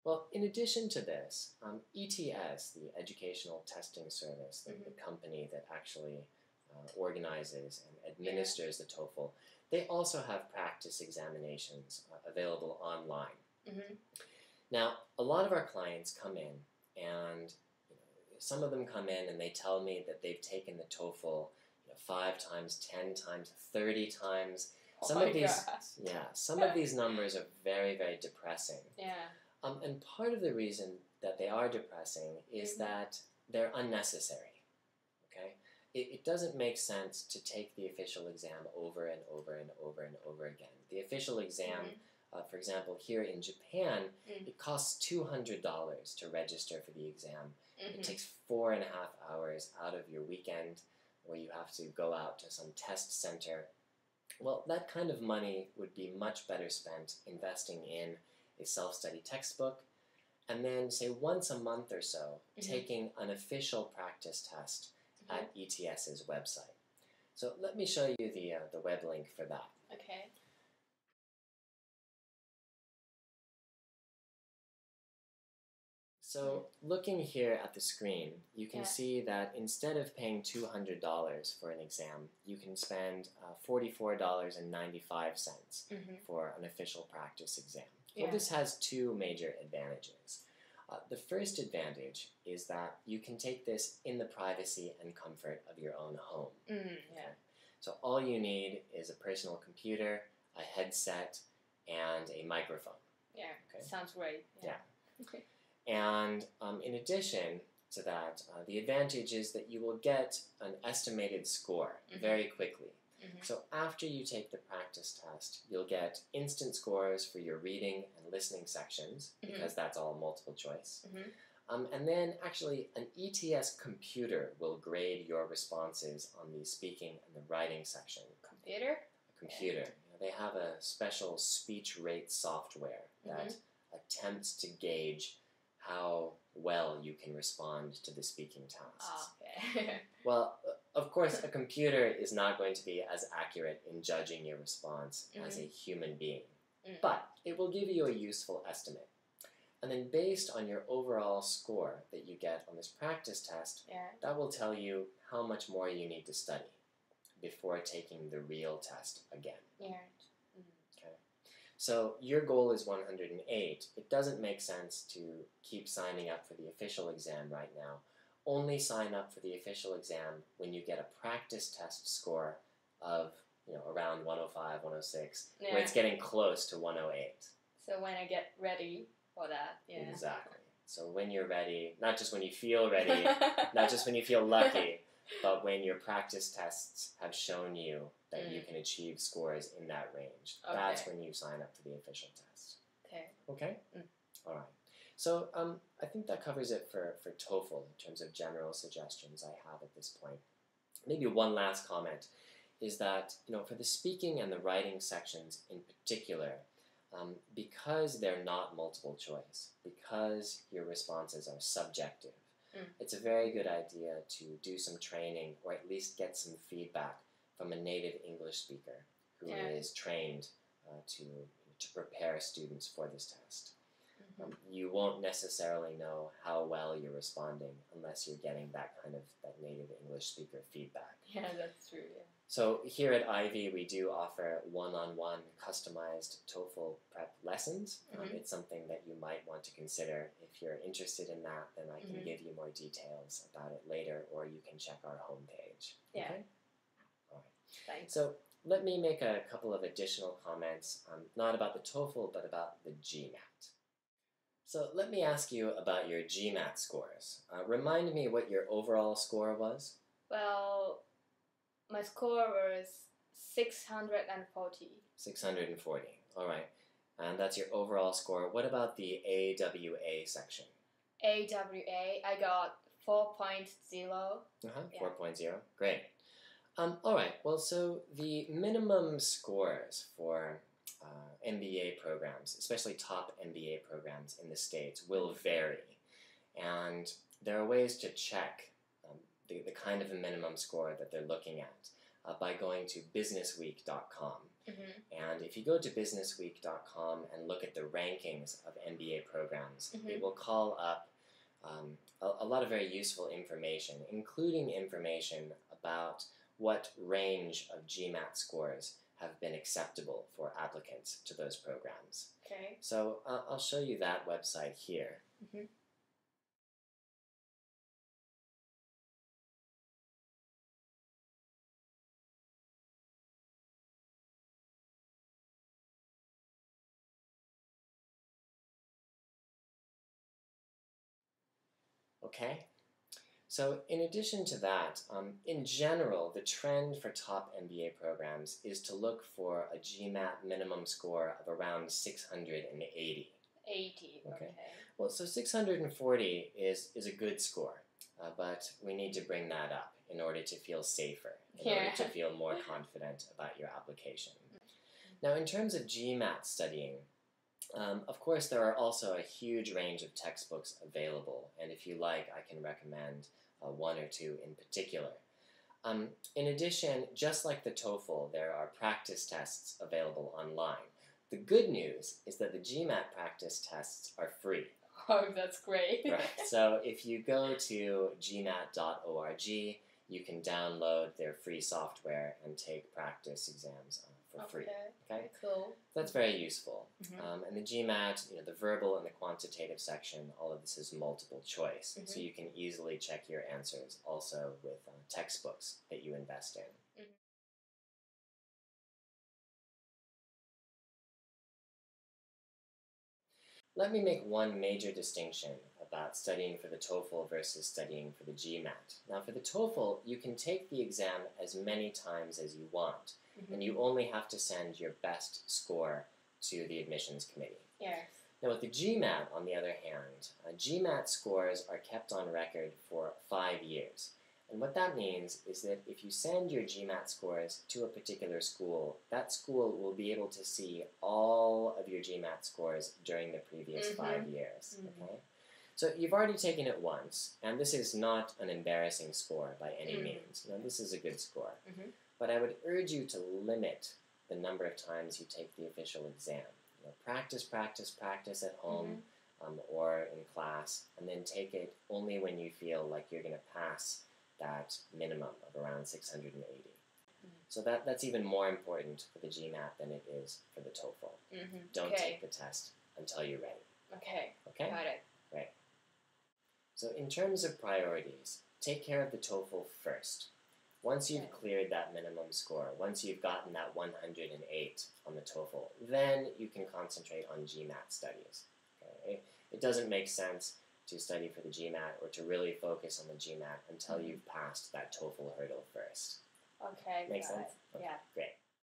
Well, in addition to this, ETS, the Educational Testing Service, the company that actually organizes and administers the TOEFL, they also have practice examinations available online. Now, a lot of our clients come in, and some of them come in and they tell me that they've taken the TOEFL 5 times, 10 times, 30 times. Some of these numbers are very, very depressing. And part of the reason that they are depressing is that they're unnecessary. Okay, it doesn't make sense to take the official exam over and over and over and over again. The official exam, for example, here in Japan, it costs $200 to register for the exam. It takes 4.5 hours out of your weekend, where you have to go out to some test center. Well, that kind of money would be much better spent investing in a self-study textbook, and then, say, once a month or so, taking an official practice test at ETS's website. So let me show you the web link for that. Okay. So looking here at the screen, you can see that instead of paying $200 for an exam, you can spend $44.95 for an official practice exam. Well, this has 2 major advantages. The first advantage is that you can take this in the privacy and comfort of your own home. So all you need is a personal computer, a headset, and a microphone. Sounds great. And in addition to that, the advantage is that you will get an estimated score very quickly. So after you take the practice test, you'll get instant scores for your reading and listening sections, because that's all multiple choice. And then actually an ETS computer will grade your responses on the speaking and the writing section. Computer? A computer. They have a special speech rate software that attempts to gauge how well you can respond to the speaking tasks. Well, of course, a computer is not going to be as accurate in judging your response as a human being, but it will give you a useful estimate. And then based on your overall score that you get on this practice test, that will tell you how much more you need to study before taking the real test again. So your goal is 108. It doesn't make sense to keep signing up for the official exam right now. Only sign up for the official exam when you get a practice test score of around 105, 106, where it's getting close to 108. So when I get ready for that, Exactly. So when you're ready, not just when you feel ready, not just when you feel lucky, but when your practice tests have shown you that you can achieve scores in that range. That's when you sign up for the official test. Okay? All right. So I think that covers it for TOEFL in terms of general suggestions I have at this point. Maybe one last comment is that, for the speaking and the writing sections in particular, because they're not multiple choice, because your responses are subjective, it's a very good idea to do some training or at least get some feedback from a native English speaker who is trained to prepare students for this test. You won't necessarily know how well you're responding unless you're getting that native English speaker feedback. That's true. So here at Ivy, we do offer one-on-one customized TOEFL prep lessons. It's something that you might want to consider. If you're interested in that, then I can give you more details about it later, or you can check our homepage. Okay? All right. Thanks. So let me make a couple of additional comments, not about the TOEFL, but about the GMAT. So let me ask you about your GMAT scores. Remind me what your overall score was. Well, my score was 640. 640. All right. And that's your overall score. What about the AWA section? AWA, I got 4.0. 4.0. Great. All right. Well, so the minimum scores for MBA programs, especially top MBA programs in the States, will vary. And there are ways to check the kind of a minimum score that they're looking at by going to businessweek.com. And if you go to businessweek.com and look at the rankings of MBA programs, it will call up a lot of very useful information, including information about what range of GMAT scores have been acceptable for applicants to those programs. Okay. So I'll show you that website here. Okay, so in addition to that, in general, the trend for top MBA programs is to look for a GMAT minimum score of around 680. 80, okay. Well, so 640 is a good score, but we need to bring that up in order to feel safer, in order to feel more confident about your application. Now, in terms of GMAT studying, of course, there are also a huge range of textbooks available, and if you like, I can recommend one or two in particular. In addition, just like the TOEFL, there are practice tests available online. The good news is that the GMAT practice tests are free. Oh, that's great. Right. So if you go to gmat.org, you can download their free software and take practice exams for free. Okay, cool. That's very useful. And the GMAT, the verbal and the quantitative section, all of this is multiple choice, so you can easily check your answers also with textbooks that you invest in. Let me make one major distinction about studying for the TOEFL versus studying for the GMAT. Now, for the TOEFL, you can take the exam as many times as you want, and you only have to send your best score to the admissions committee. Yes. Now, with the GMAT, on the other hand, GMAT scores are kept on record for 5 years. And what that means is that if you send your GMAT scores to a particular school, that school will be able to see all of your GMAT scores during the previous 5 years. Okay? So you've already taken it once, and this is not an embarrassing score by any means. This is a good score. But I would urge you to limit the number of times you take the official exam. Practice, practice, practice at home or in class, and then take it only when you feel like you're going to pass that minimum of around 680. So that's even more important for the GMAT than it is for the TOEFL. Don't take the test until you're ready. Okay. Got it. Right. So in terms of priorities, take care of the TOEFL first. Once you've cleared that minimum score, once you've gotten that 108 on the TOEFL, then you can concentrate on GMAT studies. Okay? It doesn't make sense to study for the GMAT or to really focus on the GMAT until you've passed that TOEFL hurdle first. Okay. Make sense? Okay, great.